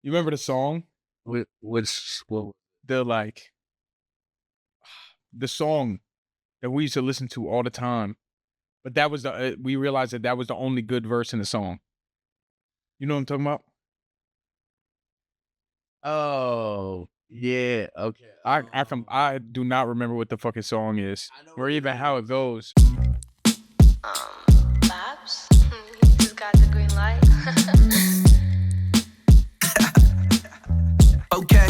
You remember the song? What? The the song that we used to listen to all the time. But that was we realized that was the only good verse in the song. You know what I'm talking about? Oh, yeah. Okay. I do not remember what the fucking song is, or even how it goes. Babs, you just got the green light. Okay.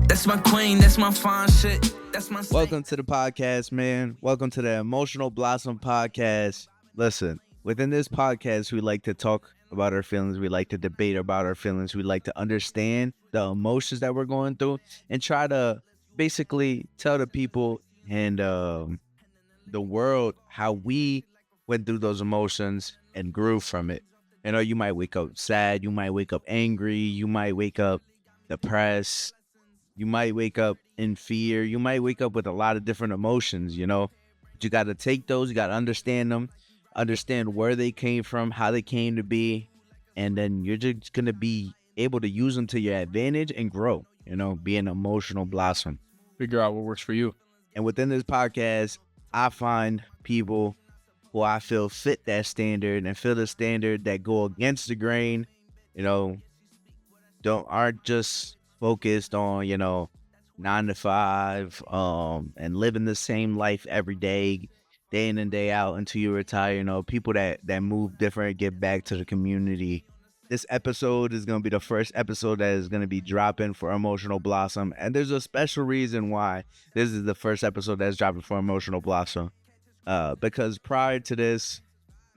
That's my queen, that's my fine shit. That's my Welcome to the podcast, man. Welcome to the Emotional Blossom podcast. Listen, within this podcast, we like to talk about our feelings. We like to debate about our feelings. We like to understand the emotions that we're going through and try to basically tell the people and the world how we went through those emotions and grew from it. You know, you might wake up sad. You might wake up angry. You might wake up depressed. You might wake up in fear. You might wake up with a lot of different emotions, you know. But you got to take those. You got to understand them, understand where they came from, how they came to be. And then you're just going to be able to use them to your advantage and grow, you know, be an emotional blossom. Figure out what works for you. And within this podcast, I find people who I feel fit that standard and feel the standard that go against the grain, you know, aren't just focused on, 9 to 5, and living the same life every day in and day out until you retire. You know, people that move different, get back to the community. This episode is going to be the first episode that is going to be dropping for Emotional Blossom. And there's a special reason why this is the first episode that's dropping for Emotional Blossom. Because prior to this,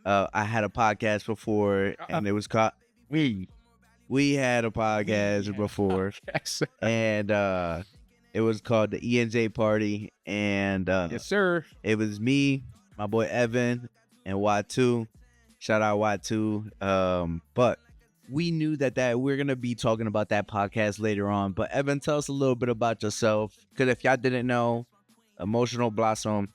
I had a podcast before, and it was called We had a podcast before, and it was called the E&J Party, and yes, sir. It was me, my boy Evan, and Y2. Shout out Y2. But we knew that we're gonna be talking about that podcast later on. But Evan, tell us a little bit about yourself, because if y'all didn't know, Emotional Blossom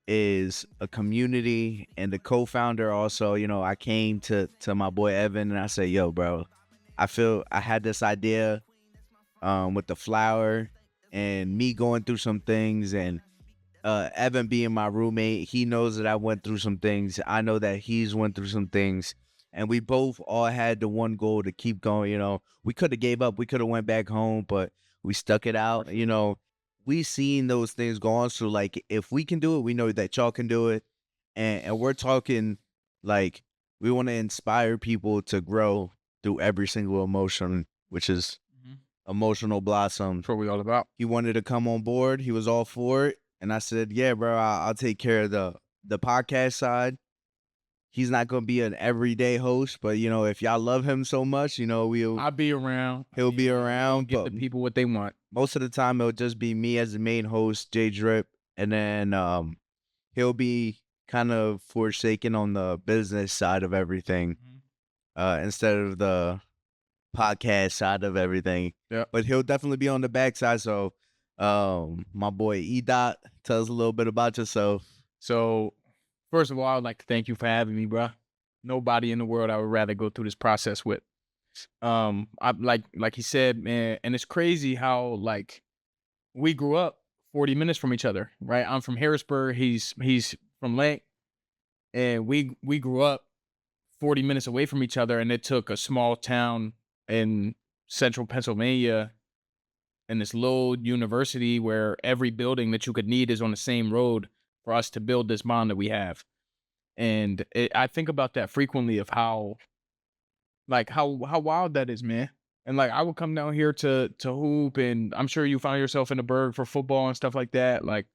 is a community, and the co-founder also. You know, I came to my boy Evan and I said, yo, bro, I feel I had this idea with the flower and me going through some things, and Evan being my roommate, he knows that I went through some things. I know that he's went through some things, and we both all had the one goal to keep going. You know, we could have gave up, we could have went back home, but we stuck it out. You know, we seen those things go on. So like, if we can do it, we know that y'all can do it. And we're talking like we want to inspire people to grow through every single emotion, which is Emotional Blossom. That's what we all about. He wanted to come on board. He was all for it. And I said, yeah, bro, I'll take care of the podcast side. He's not going to be an everyday host, but, you know, if y'all love him so much, you know, I'll be around. He'll be around. Get the people what they want. Most of the time, it'll just be me as the main host, J Drip. And then he'll be kind of forsaken on the business side of everything instead of the podcast side of everything. Yeah. But he'll definitely be on the backside. So my boy E-Dot, tell us a little bit about yourself. So first of all, I would like to thank you for having me, bro. Nobody in the world I would rather go through this process with. I like he said, man, and it's crazy how like we grew up 40 minutes from each other, right? I'm from Harrisburg, he's from Lake, and we grew up 40 minutes away from each other, and it took a small town in central Pennsylvania and this little university where every building that you could need is on the same road for us to build this bond that we have. And I think about that frequently of how wild that is, man. And like I would come down here to hoop, and I'm sure you found yourself in the Berg for football and stuff like that. Like,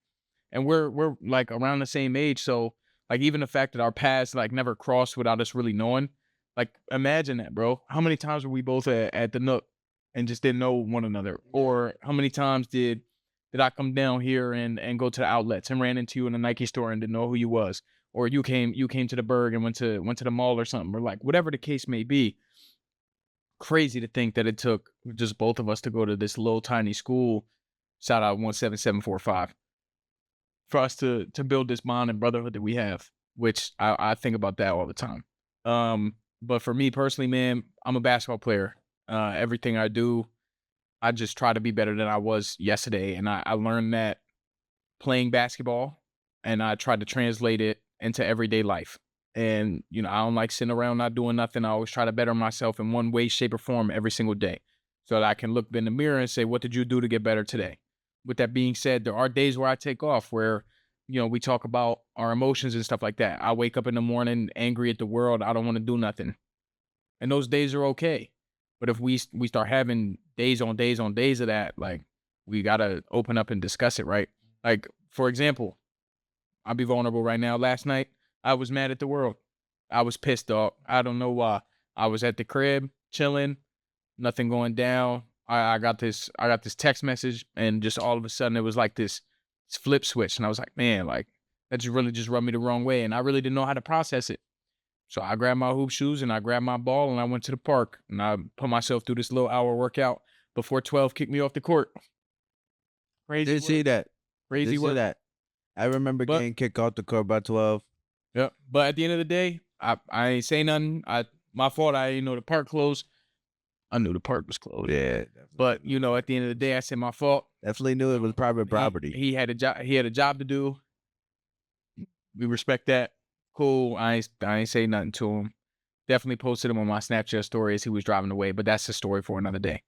and we're like around the same age, so like even the fact that our paths like never crossed without us really knowing. Like, imagine that, bro. How many times were we both at the Nook and just didn't know one another? Or how many times did I come down here and go to the outlets and ran into you in a Nike store and didn't know who you was? Or you came to the Berg and went to the mall or something, or like whatever the case may be. Crazy to think that it took just both of us to go to this little tiny school, shout out 17745, for us to build this bond and brotherhood that we have, which I think about that all the time. But for me personally, man, I'm a basketball player. Everything I do, I just try to be better than I was yesterday. And I learned that playing basketball, and I tried to translate it into everyday life. And, I don't like sitting around not doing nothing. I always try to better myself in one way, shape, or form every single day so that I can look in the mirror and say, what did you do to get better today? With that being said, there are days where I take off where, we talk about our emotions and stuff like that. I wake up in the morning angry at the world. I don't want to do nothing. And those days are okay. But if we start having days on days on days of that, like, we got to open up and discuss it, right? Like, for example, I'll be vulnerable right now. Last night, I was mad at the world. I was pissed off. I don't know why. I was at the crib, chilling, nothing going down. I got this text message, and just all of a sudden it was like this flip switch. And I was like, man, like, that just really just rubbed me the wrong way. And I really didn't know how to process it. So I grabbed my hoop shoes and I grabbed my ball and I went to the park and I put myself through this little hour workout before 12 kicked me off the court. Crazy Did see work. that. Crazy Did see work. that. I remember But getting kicked off the court by 12. yeah, but at the end of the day, I ain't say nothing. My fault. I didn't know the park closed. I knew the park was closed. Yeah, But at the end of the day, I said my fault. definitely knew it was private He, property. he had a job. He had a job to do. We respect that. Cool. I ain't say nothing to him. Definitely posted him on my Snapchat story as he was driving away. But that's a story for another day.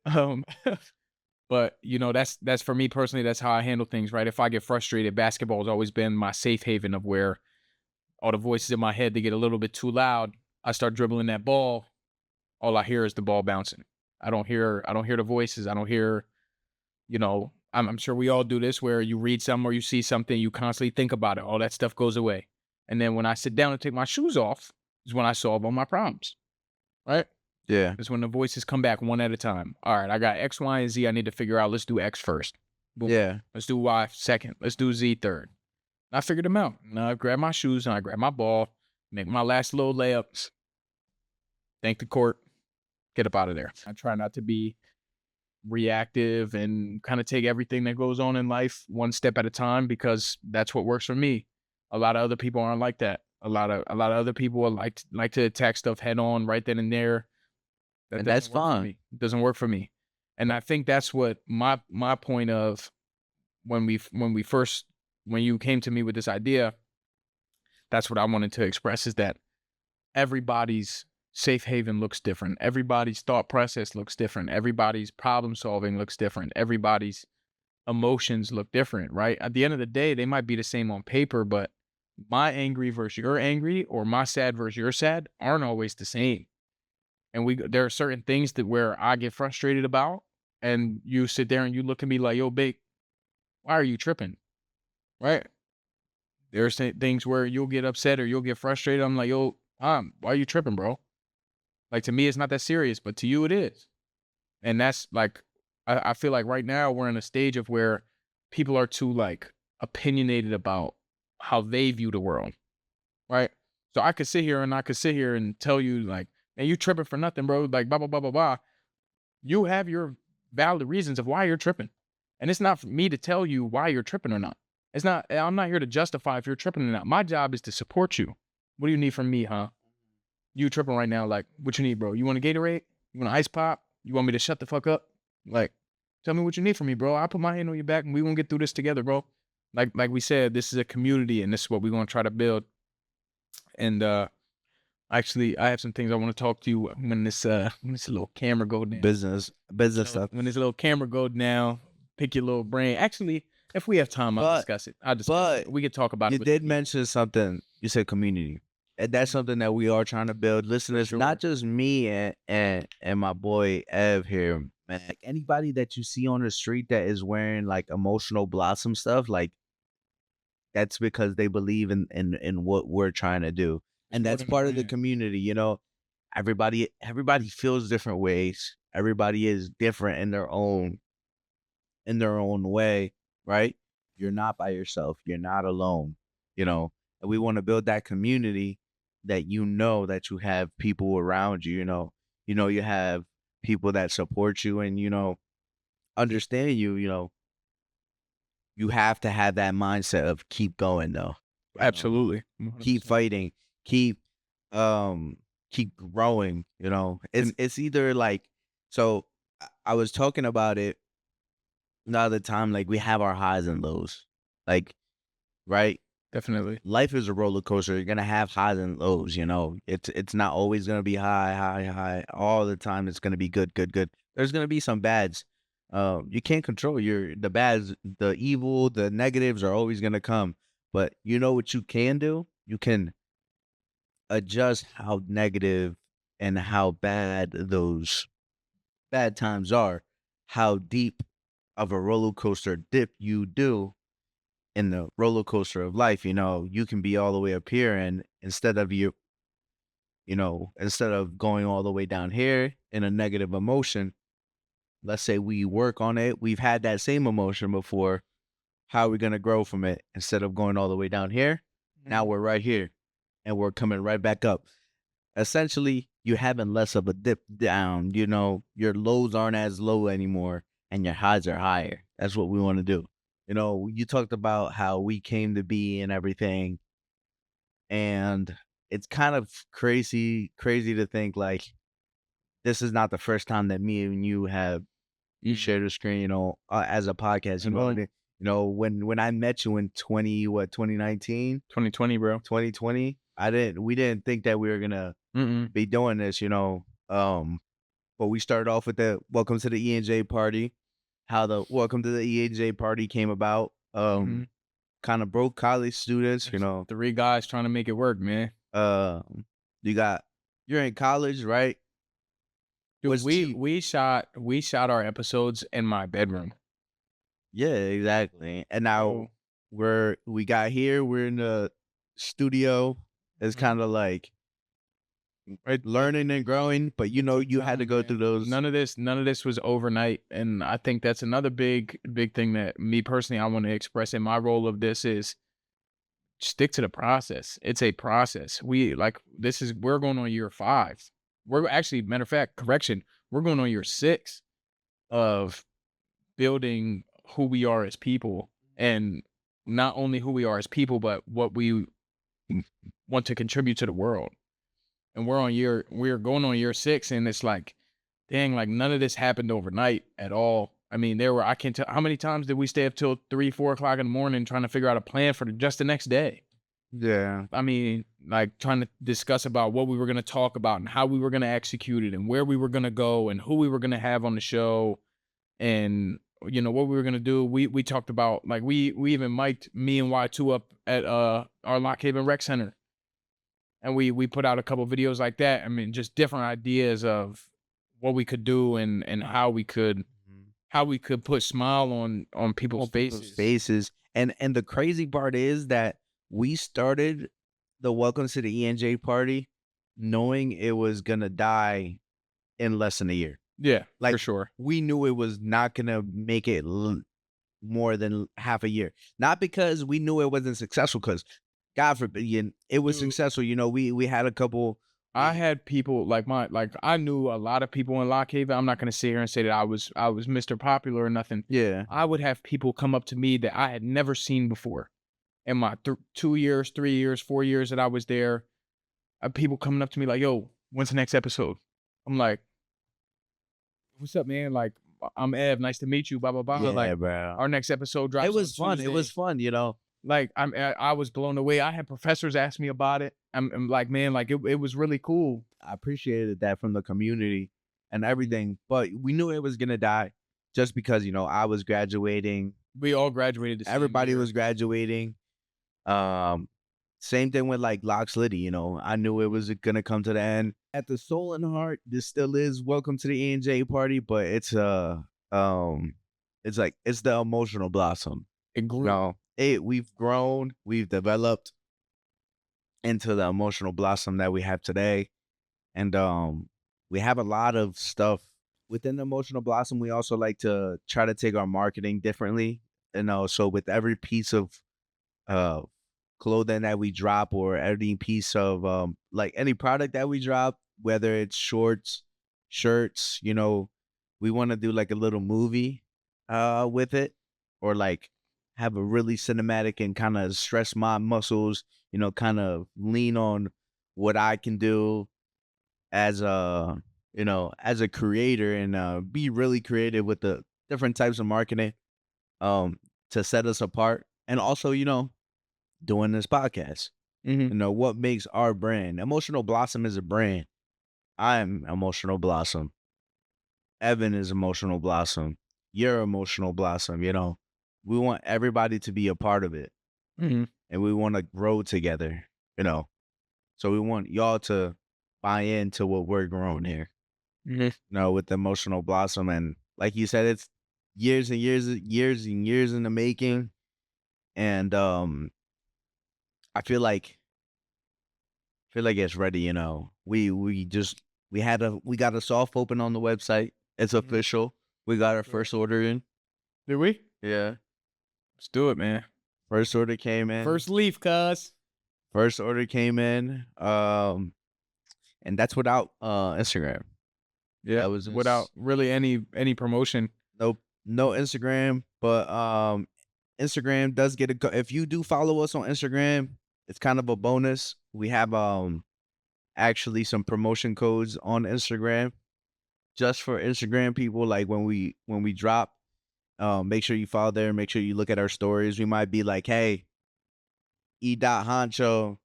But that's for me personally. That's how I handle things. Right. If I get frustrated, basketball has always been my safe haven of where all the voices in my head, they get a little bit too loud. I start dribbling that ball. All I hear is the ball bouncing. I don't hear the voices. I don't hear, I'm sure we all do this where you read something or you see something, you constantly think about it. All that stuff goes away. And then when I sit down and take my shoes off is when I solve all my problems. Right? Yeah. It's when the voices come back one at a time. All right, I got X, Y, and Z I need to figure out. Let's do X first. Boom. Yeah. Let's do Y second. Let's do Z third. I figured them out. And I grab my shoes and I grab my ball, make my last little layups, thank the court, get up out of there. I try not to be reactive and kind of take everything that goes on in life one step at a time because that's what works for me. A lot of other people aren't like that. A lot of other people like to attack stuff head on right then and there. And that's fine. It doesn't work for me. And I think that's what my point of when you came to me with this idea, that's what I wanted to express is that everybody's safe haven looks different. Everybody's thought process looks different. Everybody's problem solving looks different. Everybody's emotions look different, right? At the end of the day, they might be the same on paper, but my angry versus your angry or my sad versus your sad aren't always the same. And there are certain things that where I get frustrated about, and you sit there and you look at me like, yo, big, why are you tripping? Right? There's things where you'll get upset or you'll get frustrated. I'm like, yo, why are you tripping, bro? Like, to me, it's not that serious, but to you, it is. And that's like, I feel like right now we're in a stage of where people are too like opinionated about how they view the world. Right? So I could sit here and tell you like, man, you tripping for nothing, bro. Like, blah, blah, blah, blah, blah. You have your valid reasons of why you're tripping. And it's not for me to tell you why you're tripping or not. I'm not here to justify if you're tripping or not. My job is to support you. What do you need from me, huh? You tripping right now. Like, what you need, bro? You want a Gatorade? You want an ice pop? You want me to shut the fuck up? Like, tell me what you need from me, bro. I'll put my hand on your back and we gonna get through this together, bro. Like we said, this is a community and this is what we're gonna try to build. And actually, I have some things I want to talk to you when this little camera go down. Business stuff. When this little camera go down, pick your little brain. Actually, if we have time, I'll discuss it. We could talk about it. You did mention something. You said community. And that's something that we are trying to build. Listeners, not just me and my boy Ev here, man. Like, anybody that you see on the street that is wearing like emotional blossom stuff, like, that's because they believe in what we're trying to do. And that's part of the community, everybody feels different ways. Everybody is different in their own way, right? You're not by yourself. You're not alone, and we want to build that community that that you have people around you, you have people that support you and, understand you, you have to have that mindset of keep going though. Absolutely. Keep fighting. Keep keep growing, And it's either like, so I was talking about it the other time, like we have our highs and lows, like, right? definitely. Life is a roller coaster. You're gonna have highs and lows, it's not always gonna be high, high, high all the time. It's gonna be good, good, good. There's gonna be some bads. You can't control the bads, the evil, the negatives are always gonna come. But you know what you can do? You can adjust how negative and how bad those bad times are, how deep of a roller coaster dip you do in the roller coaster of life. You can be all the way up here, and instead of going all the way down here in a negative emotion, let's say we work on it, we've had that same emotion before. How are we going to grow from it? Instead of going all the way down here, now we're right here and we're coming right back up. Essentially, you're having less of a dip down. Your lows aren't as low anymore and your highs are higher. That's what we want to do. You talked about how we came to be and everything, and it's kind of crazy to think like this is not the first time that me and you have shared a screen, as a podcast. And only When I met you in 2019, 2020, bro. 2020, we didn't think that we were gonna Mm-mm. be doing this, but we started off with the welcome to the E&J party, how the welcome to the E&J party came about. Mhm. Kind of broke college students, There's 3 guys trying to make it work, man. you got, you're in college, right? Dude, What's cheap? we shot our episodes in my bedroom. Yeah, exactly. And now So we got here, we're in the studio. It's Mhm. kind of like it learning and growing, but took you had to time, go through man. those. None of this was overnight, and I think that's another big thing that me personally I want to express in my role of this is stick to the process. It's a process. We're going on year 5. We're actually, matter of fact, correction, we're going on year 6 of building who we are as people, and not only who we are as people, but what we want to contribute to the world. And we're going on year 6, and it's like, dang, like none of this happened overnight at all. I mean, I can't tell how many times did we stay up till 3, 4 o'clock in the morning trying to figure out a plan for just the next day. Yeah. I mean, like trying to discuss about what we were going to talk about and how we were going to execute it and where we were going to go and who we were going to have on the show and what we were going to do. We talked about, like, we even mic'd me and Y2 up at our Lock Haven Rec Center, and we put out a couple videos like that. I mean, just different ideas of what we could do and how we could put smile on people's People's faces. faces. And the crazy part is that we started the welcome to the E&J party knowing it was gonna die in less than a year. Yeah, for Like, sure. we knew it was not gonna make it more than half a year. Not because we knew it wasn't successful, because God forbid, it was Dude, successful. We had a couple. I had people I knew a lot of people in Lock Haven. I'm not gonna sit here and say that I was Mr. Popular or nothing. Yeah, I would have people come up to me that I had never seen before in my 2 years, 3 years, 4 years that I was there. People coming up to me like, "Yo, when's the next episode?" I'm like, "What's up, man? Like, I'm Ev. Nice to meet you. Blah blah blah. yeah, Like, bro. our next episode drops It on was fun. It Tuesday." was fun. Like, I was blown away. I had professors ask me about it. I'm like, man, like it was really cool. I appreciated that from the community and Mhm. everything, but we knew it was gonna die just because I was graduating. We all graduated the same Everybody year. was graduating. Um, Same thing with like Lock Slitty. I knew it was gonna come to the end. At the soul and heart, this still is welcome to the E&J party, but um, it's the emotional blossom. It grew. No, we've grown, we've developed into the emotional blossom that we have today, and we have a lot of stuff within the emotional blossom. We also like to try to take our marketing differently, so with every piece of uh clothing that we drop, or any piece of like any product that we drop, whether it's shorts, shirts, we want to do like a little movie with it, or like have a really cinematic and kind of stress my muscles, kind of lean on what I can do, as a as a creator and be really creative with the different types of marketing um to set us apart, and also doing this podcast. Mm-hmm. What makes our brand. Emotional Blossom is a brand. I'm Emotional Blossom. Evan is Emotional Blossom. You're Emotional Blossom. We want everybody to be a part of it, Mm-hmm. and we want to grow together. So we want y'all to buy into what we're growing here. Mm-hmm. With the Emotional Blossom, and like you said, it's years and years in the making, and I feel like it's ready. We got a soft open on the website. It's Mm-hmm. official. We got our Sure. first order in. Did we? Yeah. Let's do it, man. First order came in. First leaf, cuz. First order came in. And that's without Instagram. Yeah. That was Without really any promotion. no Instagram, but Instagram does get if you do follow us on Instagram, it's kind of a bonus. We have actually some promotion codes on Instagram just for Instagram people. Like when we drop, make sure you follow there. Make sure you look at our stories. We might be like, hey, Honcho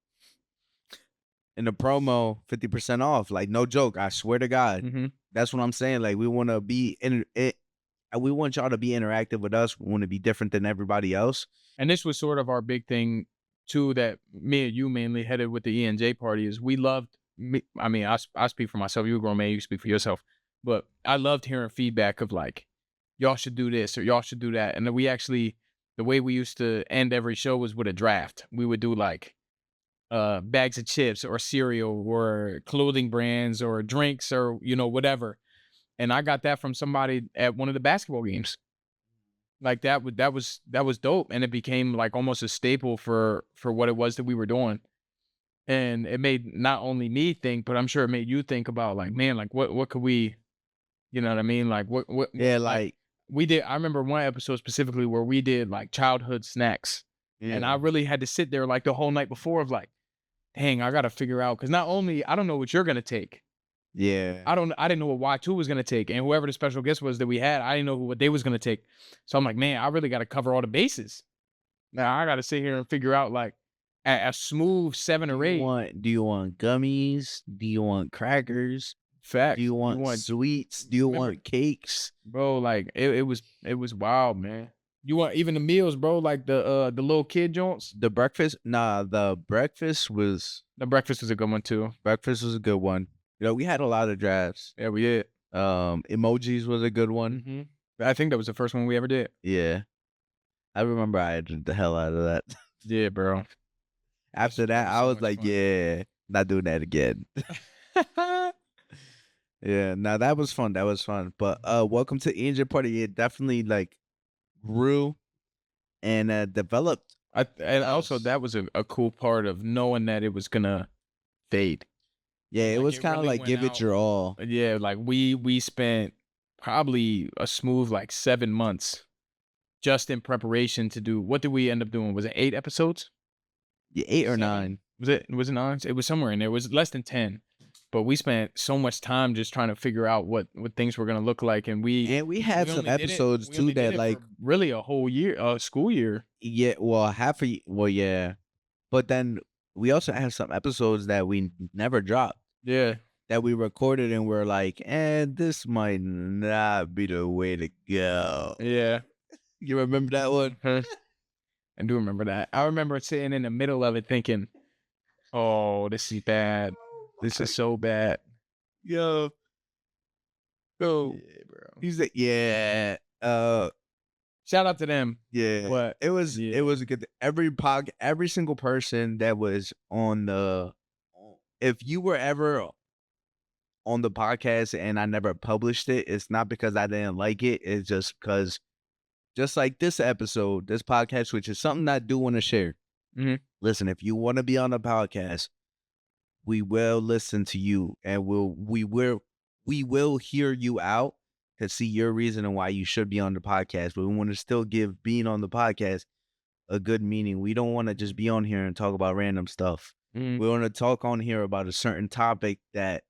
in the promo 50% off. Like no joke. I swear to God. Mm-hmm. That's what I'm saying. Like we want to be in it. We want y'all to be interactive with us. We want to be different than everybody else. And this was sort of our big thing too, that me and you mainly headed with the ENJ party, is we loved me. I mean, I speak for myself. You're a grown man, you speak for yourself. But I loved hearing feedback of like, y'all should do this or y'all should do that. And then the way we used to end every show was with a draft. We would do like bags of chips or cereal or clothing brands or drinks or whatever. And I got that from somebody at one of the basketball games. Like that was dope, and it became like almost a staple for what it was that we were doing. And it made not only me think, but I'm sure it made you think about like, man, like what could we, you know what I mean? Like what Yeah, like like we did. I remember one episode specifically where we did like childhood snacks, and I yeah, really had to sit there like the whole night before of like, dang, I gotta figure out, because not only I don't know what you're gonna take. yeah, I didn't know what Y2 was gonna take, and whoever the special guest was that we had, I didn't know what they was gonna take. So I'm like, man, I really gotta cover all the bases. Now I gotta sit here and figure out like a smooth 7 or 8 Do you want gummies? Do you want crackers? facts. Do you want sweets? Do you Remember, want cakes? bro? Like it was wild, man. You want even the meals, bro? Like the little kid joints. The breakfast? Nah, the The breakfast was a good one too. breakfast was a good one. We had a lot of drafts. Yeah, we did. Emojis was a good one. Mm-hmm. I think that was the first one we ever did. Yeah. I remember I did the hell out of that. Yeah, bro. After that, was I so was much like, fun. yeah, not doing that again. Yeah, now that was fun. That was fun. But welcome to Angel Party. It definitely like grew and developed. And also us. that was a cool part of knowing that it was gonna fade. Yeah, it Like, was it kind of really like went give it out. your all. Yeah, like we spent probably a smooth like 7 months just in preparation to do. What did we end up doing? Was it 8 episodes? Yeah, 8 or 7? 9. Was it 9? It was somewhere in there. It was less than 10. But we spent so much time just trying to figure out what things were gonna look like, and And we had some episodes too that like really a whole year, school year. yeah, well yeah, but then we also have some episodes that we never dropped Yeah, that we recorded and we're like, and this might not be the way to go. yeah. You remember that one? Huh. I do remember that. I remember sitting in the middle of it thinking, "Oh, this is bad. This is so bad." Yo, bro. Yeah, bro. He's like, yeah, Shout out to them. yeah. But It was yeah. it was a good. Every single person that was on the, if you were ever on the podcast and I never published it, it's not because I didn't like it. It's just because, just like this episode, this podcast, which is something I do want to share. Mhm. Listen, if you want to be on the podcast, we will listen to you and we will hear you out to see your reason and why you should be on the podcast. But we want to still give being on the podcast a good meaning. We don't want to just be on here and talk about random stuff. Mhm. We want to talk on here about a certain topic that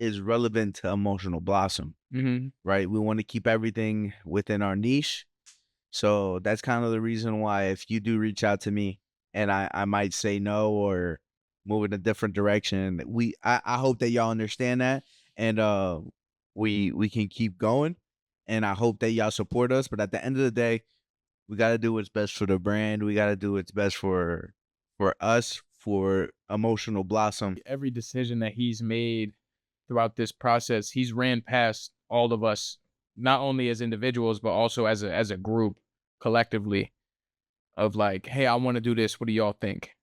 is relevant to Emotional Blossom, Mm-hmm. right? We want to keep everything within our niche. So that's kind of the reason why if you do reach out to me and I might say no or move in a different direction, I hope that y'all understand that and we can keep going and I hope that y'all support us. But at the end of the day, we gotta do what's best for the brand. We gotta do what's best for us, for Emotional Blossom. Every decision that he's made throughout this process, he's ran past all of us, not only as individuals, but also as a group collectively of like, hey, I want to do this. What do y'all think?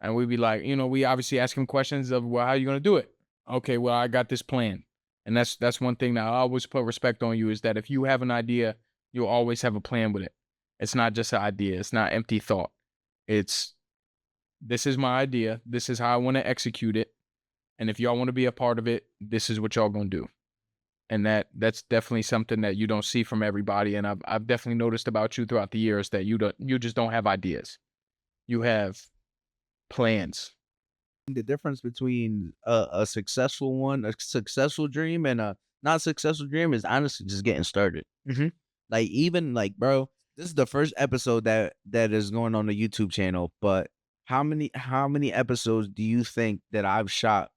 And we'd be like, we obviously ask him questions of, well, how are you gonna do it? Okay, well, I got this plan. And that's one thing that I always put respect on you is that if you have an idea, you'll always have a plan with it. It's not just an idea, it's not empty thought. It's this is my idea, this is how I want to execute it. And if y'all want to be a part of it, this is what y'all gonna do. And that's definitely something that you don't see from everybody. And I've definitely noticed about you throughout the years that you just don't have ideas. You have plans. The difference between a successful one, a successful dream, and a not successful dream is honestly just getting started. Mhm. Like even like, bro, this is the first episode that is going on the YouTube channel. But how many episodes do you think that I've shot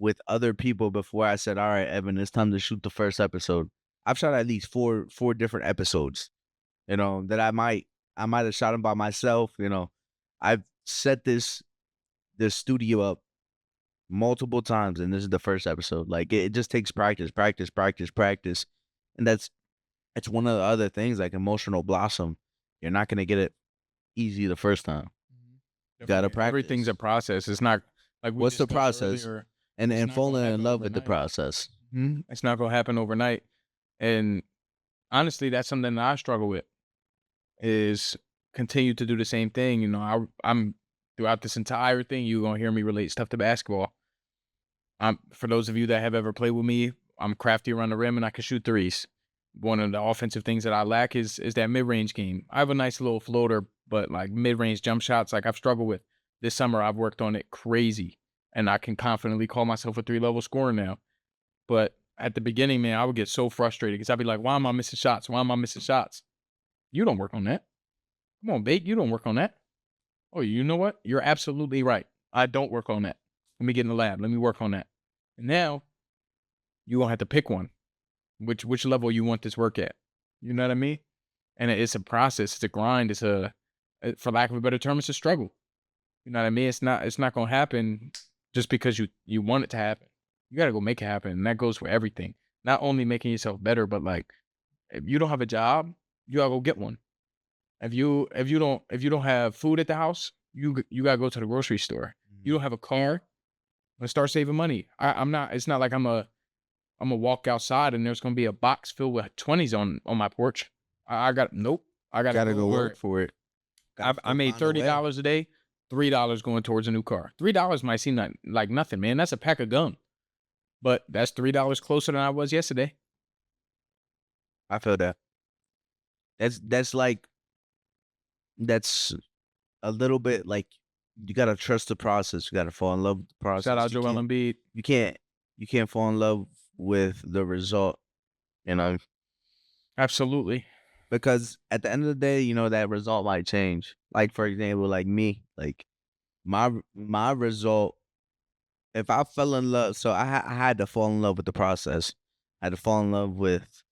with other people before I said, all right, Evan, it's time to shoot the first episode? I've shot at least four different episodes. That I might have shot them by myself. I've set this studio up multiple times, and this is the first episode. Like it just takes practice, practice, practice, practice, and it's one of the other things. Like Emotional Blossom, you're not gonna get it easy the first time. You gotta Definitely. Everything's practice. a process. It's not like we What's the discussed process? earlier. And It's and not gonna falling in happen love with the overnight. process. It's not gonna happen overnight. And honestly, that's something that I struggle with is continue to do the same thing. I'm throughout this entire thing, you're gonna hear me relate stuff to basketball. For those of you that have ever played with me, I'm crafty around the rim and I can shoot threes. One of the offensive things that I lack is that mid-range game. I have a nice little floater, but like mid-range jump shots, like I've struggled with. This summer I've worked on it crazy. And I can confidently call myself a 3-level scorer now. But at the beginning, man, I would get so frustrated because I'd be like, why am I missing shots? Why am I missing shots? You don't work on that. Come on, Bate, you don't work on that. Oh, you know what? You're absolutely right. I don't work on that. Let me get in the lab. Let me work on that. And now you won't have to pick one. Which level you want this work at. You know what I mean? And it's a process. It's a grind. For lack of a better term, it's a struggle. You know what I mean? It's not gonna happen just because you want it to happen. You gotta go make it happen. And that goes for everything. Not only making yourself better, but like if you don't have a job, you gotta go get one. If you don't have food at the house, you gotta go to the grocery store. You don't have a car, let's start saving money. I'm not. It's not like I'm gonna walk outside and there's gonna be a box filled with 20s on my porch. I got nope. I gotta Gotta go go where work for it. I made $30 a day, $3 going towards a new car. $3 might seem like nothing, man. That's a pack of gum, but that's $3 closer than I was yesterday. I feel that. That's like that's a little bit like you gotta trust the process. You gotta fall in love with the process. Shout out You Joel can't Embiid. you can't you can't fall in love with the result, you know, Absolutely. because at the end of the day, that result might change. Like for example, like me, like my result, if I fell in love, so I had to fall in love with the process. I had to fall in love with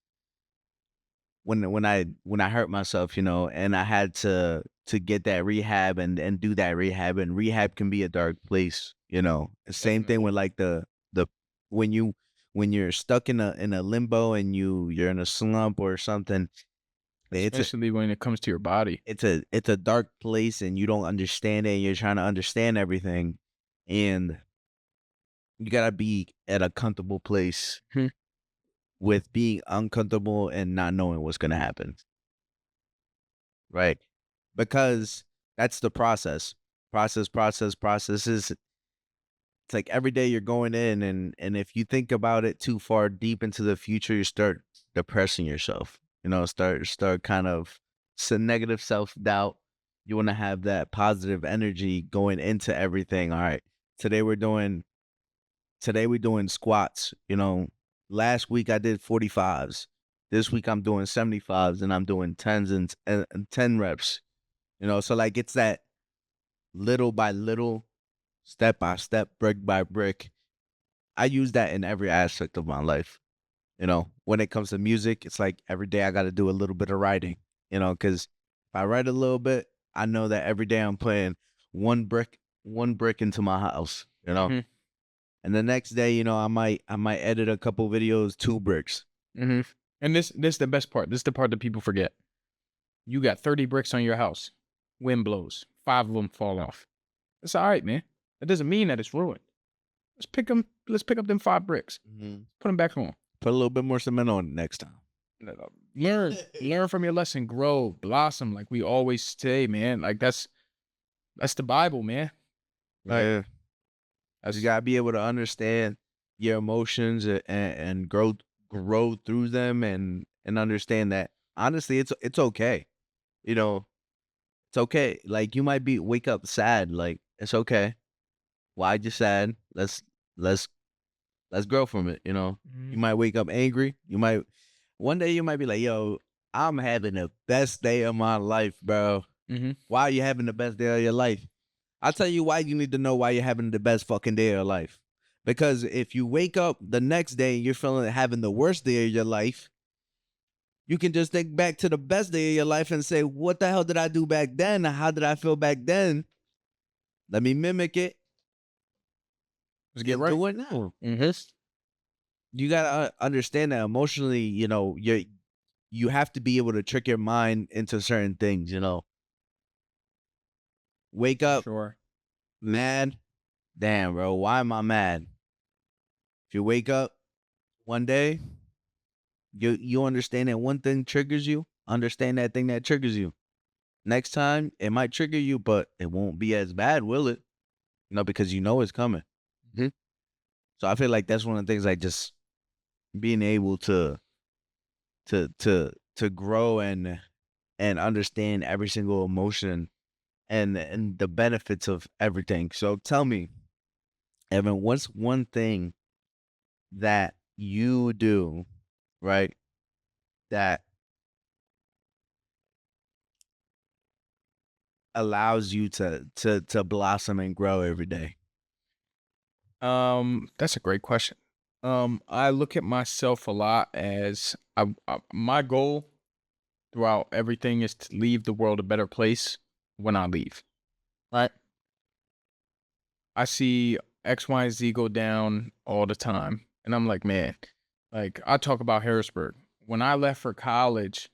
when I hurt myself, and I had to get that rehab and do that rehab, and rehab can be a dark place. Same thing Definitely. with like the when you when you're stuck in a limbo and you're in a slump or something. It's a Especially when it comes to your body. it's a dark place and you don't understand it. And you're trying to understand everything, and you gotta be at a comfortable place Hmm. with being uncomfortable and not knowing what's gonna happen. Right. Because that's the process. Process is it's like every day you're going in and if you think about it too far deep into the future, you start depressing yourself. Start kind of some negative self-doubt. You want to have that positive energy going into everything. All right. Today we're doing Today we're doing squats. Last week I did 45s. This week I'm doing 75s, and I'm doing 10s and 10 reps. So like it's that little by little, step by step, brick by brick. I use that in every aspect of my life. When it comes to music, it's like every day I got to do a little bit of writing, because if I write a little bit, I know that every day I'm playing one brick into my house. Mhm. And the next day, I might edit a couple videos, 2 bricks. Mhm. And this the best part. This is the part that people forget. You got 30 bricks on your house. Wind blows. 5 of them fall off. It's all right, man. That doesn't mean that it's ruined. Let's pick up them 5 bricks. Put them back on. Put a little bit more cement on it next time. Learn from your lesson, grow, blossom, like we always say, man. Like that's the Bible, man. Like Yeah. that's You gotta be able to understand your emotions and grow through them and understand that honestly it's okay. You know, it's okay. Like you might wake up sad, like it's okay. Why you sad? Let's let's grow from it. You Mhm. might wake up angry. One day you might be like, yo, I'm having the best day of my life, bro. Mhm. Why are you having the best day of your life? I'll tell you why you need to know why you're having the best fucking day of your life. Because if you wake up the next day and you're feeling having the worst day of your life, you can just think back to the best day of your life and say, what the hell did I do back then? How did I feel back then? Let me mimic it Let's get and right. do it now. Mhm. You gotta understand that emotionally, you have to be able to trick your mind into certain things. Wake For up sure. mad. Damn, bro, why am I mad? If you wake up one day, you understand that one thing triggers you. Understand that thing that triggers you. Next time, it might trigger you, but it won't be as bad, will it? Because you know it's coming. Mhm. So I feel like that's one of the things, like just being able to grow and understand every single emotion and the benefits of everything. So tell me, Evan, what's one thing that you do, right? That allows you to blossom and grow every day. That's a great question. I look at myself a lot as my goal throughout everything is to leave the world a better place when I leave. Right? I see X, Y, and Z go down all the time. And I'm like, man, like I talk about Harrisburg. When I left for college,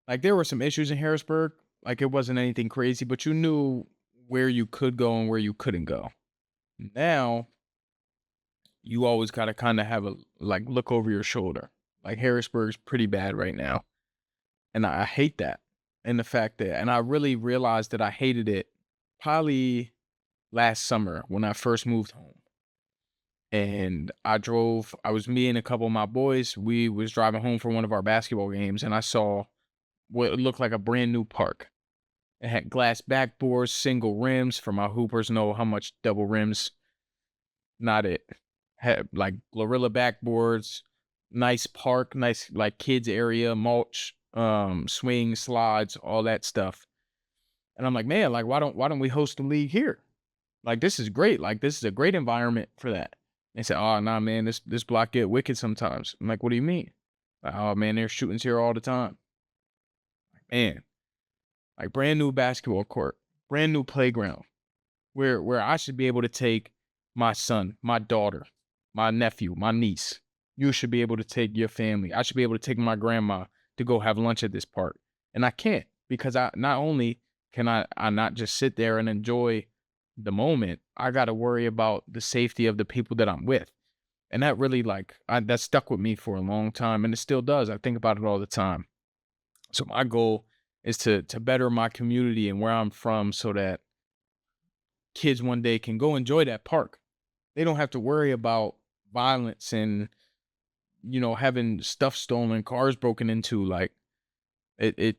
like there were some issues in Harrisburg. Like it wasn't anything crazy, but you knew where you could go and where you couldn't go. Now you always gotta kind of have a like look over your shoulder. Like Harrisburg's pretty bad right now. And I hate that. And the fact that and I really realized that I hated it probably last summer when I first moved home. And I was me and a couple of my boys, we was driving home from one of our basketball games and I saw what looked like a brand new park. It had glass backboards, single rims for my hoopers know how much double rims, not it. Had like Glorilla backboards, nice park, nice like kids area, mulch, swing, slides, all that stuff. And I'm like, man, like why don't we host a league here? Like this is great. Like this is a great environment for that. They said, oh nah man, this block get wicked sometimes. I'm like, what do you mean? Like, oh man, there's shootings here all the time. Man, like brand new basketball court, brand new playground, where I should be able to take my son, my daughter, my nephew, my niece. You should be able to take your family. I should be able to take my grandma to go have lunch at this park. And I can't because I not only can I not just sit there and enjoy the moment, I got to worry about the safety of the people that I'm with. And that really that stuck with me for a long time and it still does. I think about it all the time. So my goal is to better my community and where I'm from so that kids one day can go enjoy that park. They don't have to worry about violence and having stuff stolen, cars broken into. Like it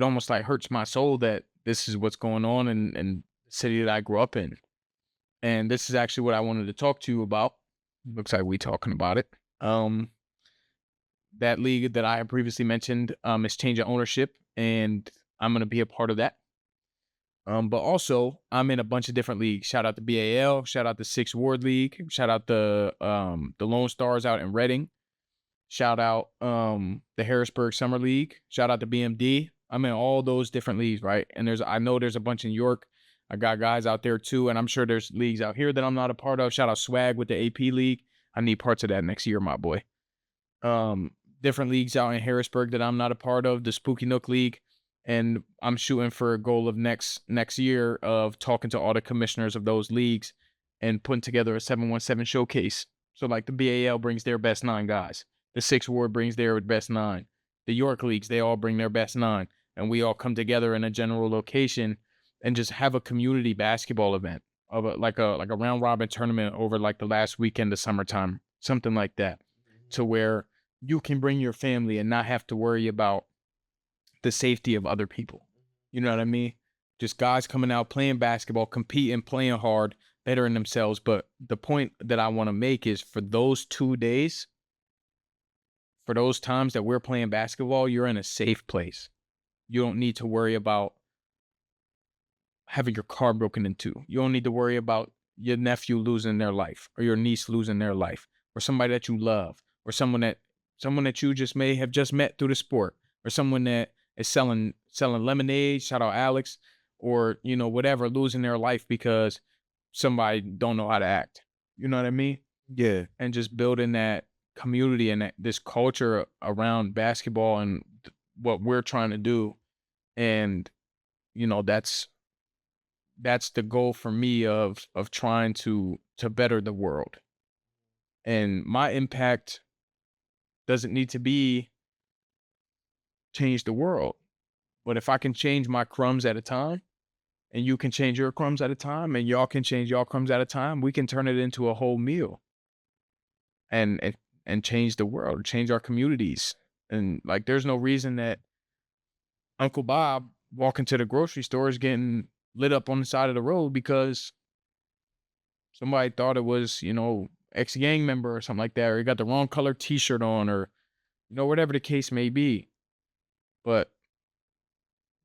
almost like hurts my soul that this is what's going on in the city that I grew up in. and this is actually what I wanted to talk to you about. Looks like we talking about it. That league that I had previously mentioned is changing ownership, and I'm gonna be a part of that. But also I'm in a bunch of different leagues. Shout out to BAL, shout out the Sixth Ward League, shout out the Lone Stars out in Reading, shout out the Harrisburg Summer League, shout out to BMD. I'm in all those different leagues, right? And I know there's a bunch in York. I got guys out there too, and I'm sure there's leagues out here that I'm not a part of. Shout out Swag with the AP League. I need parts of that next year, my boy. Um, Different leagues out in Harrisburg that I'm not a part of, the Spooky Nook League, and I'm shooting for a goal of next year of talking to all the commissioners of those leagues and putting together a 717 showcase. So like the BAL brings their best 9 guys, the Sixth Ward brings their best 9, the York leagues, they all bring their best 9, and we all come together in a general location and just have a community basketball event of like a round robin tournament over like the last weekend of summertime, something like that, to where you can bring your family and not have to worry about the safety of other people. You know what I mean? Just guys coming out, playing basketball, competing, playing hard, bettering themselves. But the point that I want to make is for those 2 days, for those times that we're playing basketball, you're in a safe place. You don't need to worry about having your car broken into. You don't need to worry about your nephew losing their life or your niece losing their life or somebody that you love or someone that you just may have just met through the sport or someone that is selling lemonade, shout out Alex, or whatever, losing their life because somebody don't know how to act. You know what I mean? Yeah. And just building that community and this culture around basketball and what we're trying to do. And that's the goal for me of trying to better the world. And my impact doesn't need to be change the world. But if I can change my crumbs at a time and you can change your crumbs at a time and y'all can change y'all crumbs at a time, we can turn it into a whole meal and change the world, change our communities. And like there's no reason that Uncle Bob walking to the grocery store is getting lit up on the side of the road because somebody thought it was, ex-gang member or something like that, or he got the wrong color t-shirt on, or, whatever the case may be. But,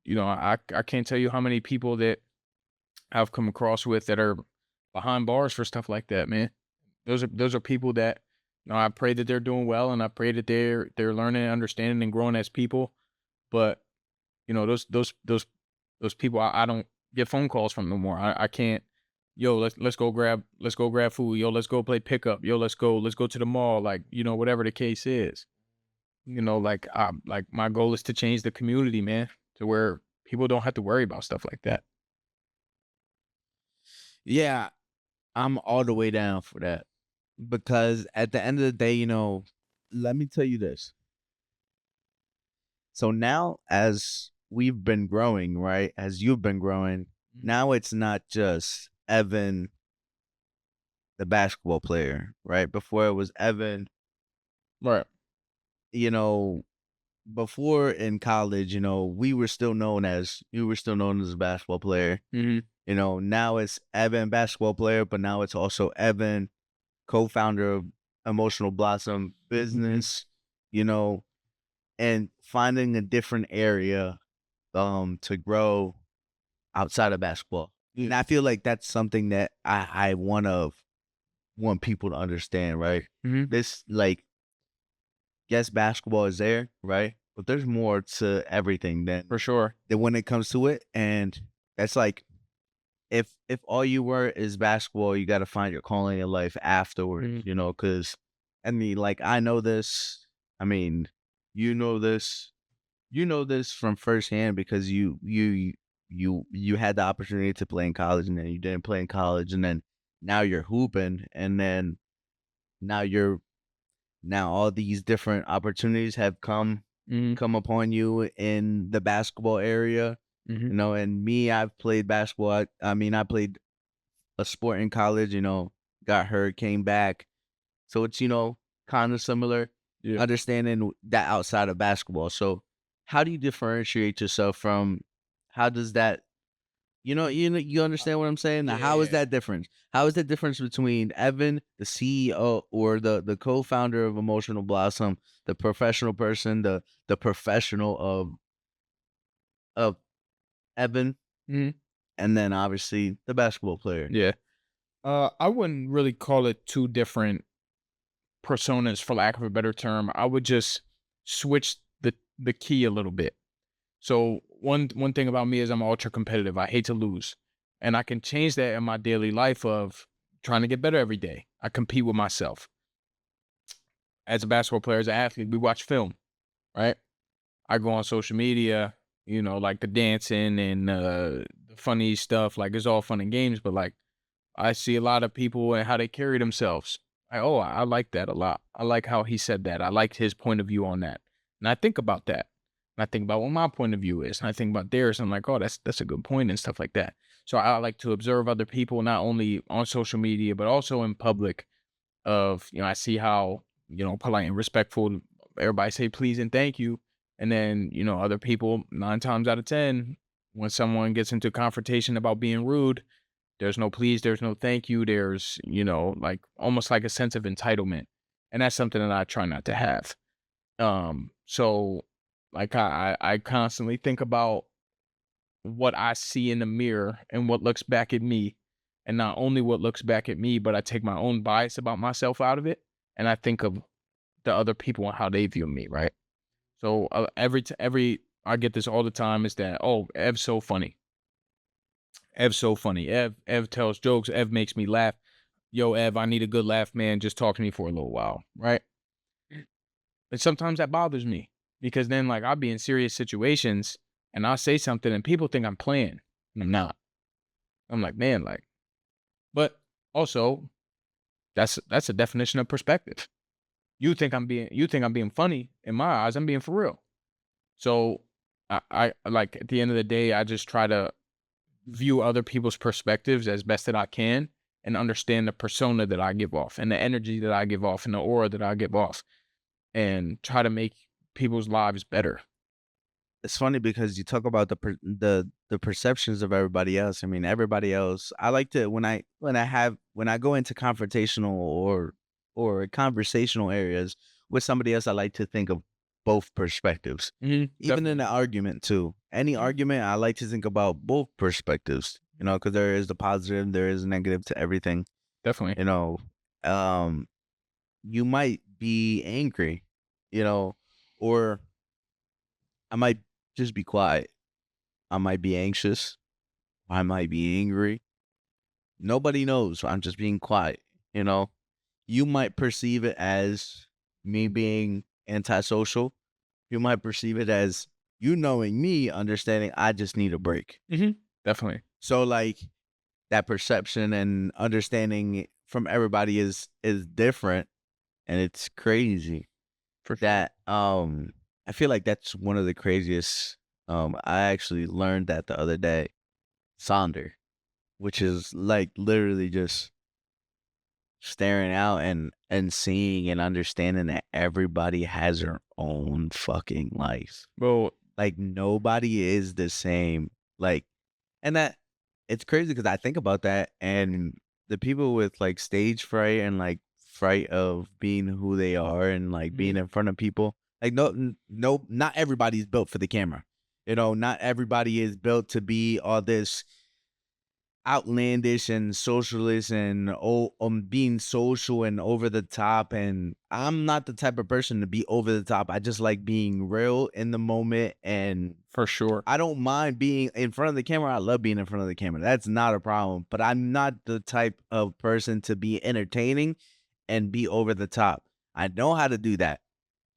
I can't tell you how many people that I've come across with that are behind bars for stuff like that, man. Those are people that, I pray that they're doing well, and I pray that they're learning and understanding and growing as people. But, those people, I don't get phone calls from no more. I can't. Yo, let's go grab food. Yo, let's go play pickup. Yo, let's go to the mall. Like, whatever the case is. Like my goal is to change the community, man, to where people don't have to worry about stuff like that. Yeah, I'm all the way down for that. Because at the end of the day, let me tell you this. So now as we've been growing, right? As you've been growing, now it's not just Evan, the basketball player, right? Before it was Evan, Right. Before in college, we were still known as you were still known as a basketball player. Mm-hmm. Now it's Evan, basketball player, but now it's also Evan, co-founder of Emotional Blossom business, and finding a different area to grow outside of basketball. And I feel like that's something that I want people to understand, right? Mm-hmm. This, like, yes, basketball is there, right? But there's more to everything than For sure. when it comes to it. And that's like, if all you were is basketball, you got to find your calling in life afterwards, because I mean, like, I know this. I mean, you know this from firsthand because you had the opportunity to play in college, and then you didn't play in college, and then now you're hooping, and then now all these different opportunities have come upon you in the basketball area. Mm-hmm. And me, I've played basketball. I mean, I played a sport in college, got hurt, came back. So it's, kind of similar, Yeah. understanding that outside of basketball. So how do you differentiate yourself from, how does that, You understand what I'm saying? Now, how is Yeah. that different? How is the difference between Evan, the CEO or the co-founder of Emotional Blossom, the professional person, the professional of Evan, Mhm. and then obviously the basketball player? Yeah. I wouldn't really call it two different personas, for lack of a better term. I would just switch the key a little bit. So one thing about me is I'm ultra competitive. I hate to lose. And I can change that in my daily life of trying to get better every day. I compete with myself. As a basketball player, as an athlete, we watch film, right? I go on social media, like the dancing and the funny stuff. Like it's all fun and games, but like I see a lot of people and how they carry themselves. I like that a lot. I like how he said that. I liked his point of view on that. And I think about that. And I think about what my point of view is. And I think about theirs. And I'm like, oh, that's a good point and stuff like that. So I like to observe other people, not only on social media, but also in public of, I see how, polite and respectful everybody say please and thank you. And then, other people 9 times out of 10, when someone gets into confrontation about being rude, there's no please, there's no thank you. There's, like almost like a sense of entitlement. And that's something that I try not to have. So like I constantly think about what I see in the mirror and what looks back at me. And not only what looks back at me, but I take my own bias about myself out of it. And I think of the other people and how they view me, right? So every I get this all the time is that, oh, Ev's so funny. Ev's so funny. Ev tells jokes. Ev makes me laugh. Yo, Ev, I need a good laugh, man. Just talk to me for a little while, right? And sometimes that bothers me because then, like, I'll be in serious situations and I'll say something and people think I'm playing, and I'm not. I'm like, man, like, but also that's a definition of perspective. You think I'm being funny. In my eyes, I'm being for real. So I like at the end of the day, I just try to view other people's perspectives as best that I can and understand the persona that I give off and the energy that I give off and the aura that I give off and try to make people's lives better. It's funny because you talk about the perceptions of everybody else. I mean, everybody else. I like to when I go into confrontational or conversational areas with somebody else. I like to think of both perspectives, even Definitely. in an argument too. Any argument, I like to think about both perspectives. Because there is the positive, there is a negative to everything. Definitely. You know, um, you might be angry, or I might just be quiet. I might be anxious. I might be angry. Nobody knows. I'm just being quiet. You know, you might perceive it as me being antisocial. You might perceive it as you knowing me, understanding I just need a break. Definitely. So, like, that perception and understanding from everybody is different, and it's crazy. For sure. That I feel like that's one of the craziest. I actually learned that the other day. Sonder, which is like literally just staring out and seeing and understanding that everybody has their own fucking life. Well, Like nobody is the same. Like, and that it's crazy because I think about that and the people with like stage fright and like fright of being who they are and like being in front of people. Like no, not everybody's built for the camera. Not everybody is built to be all this outlandish and socialist and being social and over the top, and I'm not the type of person to be over the top. I just like being real in the moment, and for sure. I don't mind being in front of the camera. I love being in front of the camera. That's not a problem, but I'm not the type of person to be entertaining and be over the top. I know how to do that.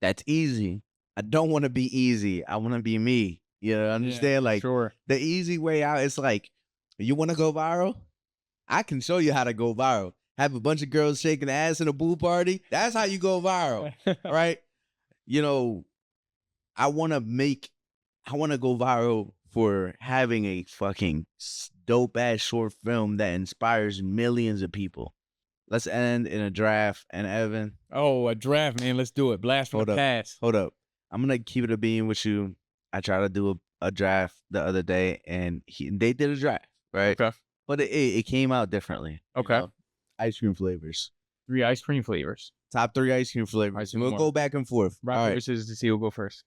That's easy. I don't want to be easy. I want to be me. Understand? Like Sure. the easy way out is like, you want to go viral? I can show you how to go viral. Have a bunch of girls shaking ass in a pool party. That's how you go viral, right? You know, I want to go viral for having a fucking dope ass short film that inspires millions of people. Let's end in a draft. And Evan, Oh, a draft, man. Let's do it. Blast from hold the up. past. Hold up. I'm gonna keep it a bean with you. I tried to do a draft the other day, and they did a draft. right? Okay. But it came out differently. you Okay. know? Ice cream flavors. 3 ice cream flavors. Top 3 ice cream flavors. Alright, We'll more. go back and forth. Rock, All paper, right. scissors to see who'll go first.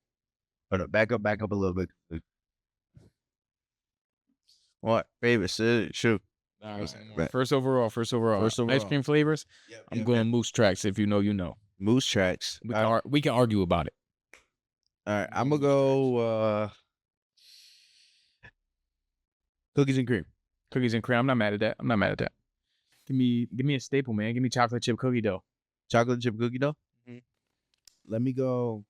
Hold up. Back up a little bit. What? Favorite? Shoot. All right, right. First overall. First Ice overall. cream flavors. Yep, I'm going Moose Tracks. If you know, you know. Moose Tracks. We can argue about it. All right. I'm going to go cookies and cream. Cookies and cream. I'm not mad at that. Give me a staple, man. Give me chocolate chip cookie dough. Chocolate chip cookie dough? Mm-hmm. Let me go.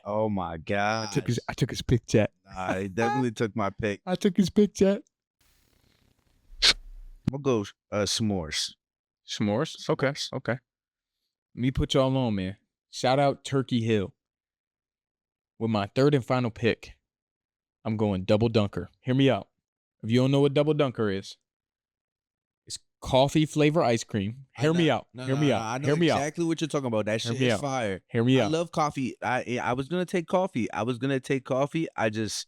Oh my god! I took his pick, chat. I definitely took my pick. I took his pick, chat. We'll go s'mores. S'mores. Okay. Let me put y'all on, man. Shout out Turkey Hill. With my third and final pick, I'm going Double Dunker. Hear me out. If you don't know what Double Dunker is, it's coffee flavor ice cream. Hear me out. I know exactly what you're talking about. That shit is fire. Hear me out. I love coffee. I was gonna take coffee. I just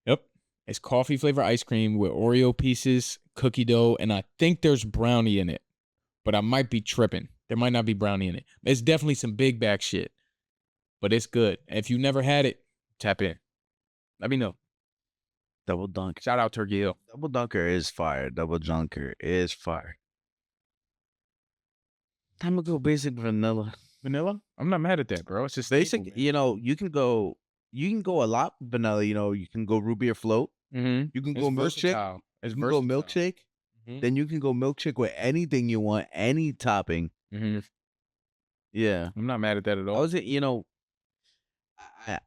Yep. It's coffee flavor ice cream with Oreo pieces, cookie dough, and I think there's brownie in it. But I might be tripping. There might not be brownie in it. It's definitely some big bag shit. But it's good. If you never had it, tap in. Let me know. Double Dunk. Shout out Turkey Hill. Double Dunker is fire. Double Dunker is fire. I'm gonna go basic vanilla. Vanilla? I'm not mad at that, bro. It's just Basic. staple, You know, you can go a lot vanilla. You know, you can go root beer float. Mm-hmm. You can go milkshake. It's You can go versatile. milkshake. Mhm. Then you can go milkshake with anything you want, any topping. Mm-hmm. Yeah. I'm not mad at that at all. I was,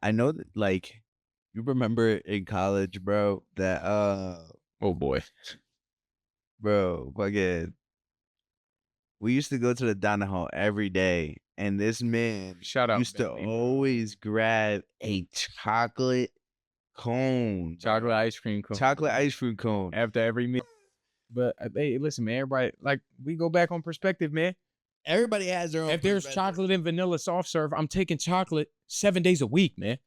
I know that, like, you remember in college, bro, that, Oh boy. bro, fucking, we used to go to the dining hall every day, and this man Shout out used to Bentley, bro. always grab a chocolate cone. Chocolate ice cream cone. Chocolate ice cream cone. After every meal. But hey, listen, man, everybody, like, we go back on perspective, man. Everybody has their own. If there's chocolate and vanilla soft serve, I'm taking chocolate 7 days a week, man.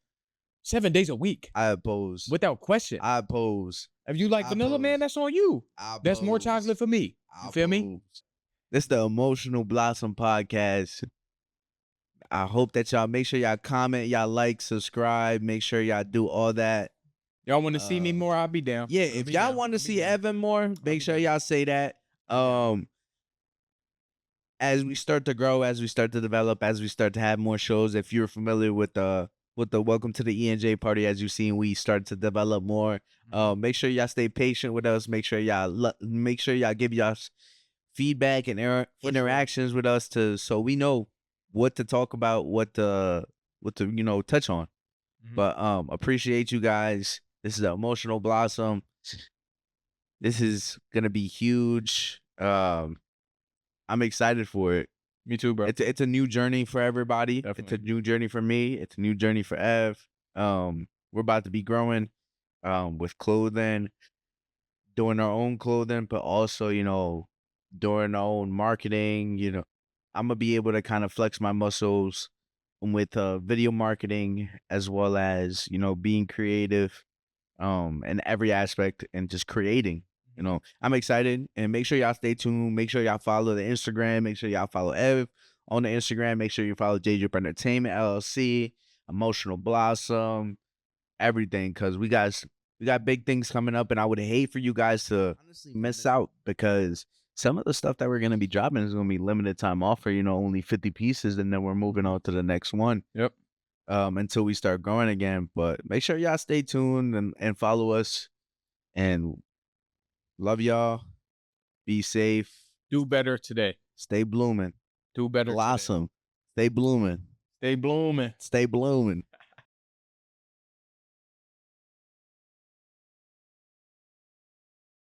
7 days a week. I oppose. Without question. I oppose. If you like vanilla, oppose. man, that's on you. That's more oppose. chocolate for me. You feel me? oppose. This the Emotional Blossom podcast. I hope that y'all make sure y'all comment, y'all like, subscribe, make sure y'all do all that. Y'all want to see me more? I'll be down. Yeah, I'll if be y'all down. want to I'll be see down. Evan more, make sure y'all say that. As we start to grow, as we start to develop, as we start to have more shows, if you're familiar with the Welcome to the ENJ party, as you've seen, we start to develop more. Make sure y'all stay patient with us. Make sure y'all give us feedback and interactions with us so we know what to talk about, what to touch on. Mhm. But appreciate you guys. This is the Emotional Blossom. This is gonna be huge. I'm excited for it. Me too, bro. It's a new journey for everybody. Definitely. It's a new journey for me. It's a new journey for Ev. We're about to be growing with clothing, doing our own clothing, but also, doing our own marketing. I'm gonna be able to kind of flex my muscles with video marketing, as well as, being creative in every aspect and just creating. I'm excited, and make sure y'all stay tuned. Make sure y'all follow the Instagram. Make sure y'all follow Ev on the Instagram. Make sure you follow J Drip Entertainment LLC, Emotional Blossom, everything, because we got big things coming up, and I would hate for you guys to honestly miss out, because some of the stuff that we're gonna be dropping is gonna be limited time offer. Only 50 pieces, and then we're moving on to the next one. Yep. Until we start growing again. But make sure y'all stay tuned and follow us. And love y'all. Be safe. Do better today. Stay blooming. Do better Blossom. Stay blooming. today. Stay blooming. Stay blooming.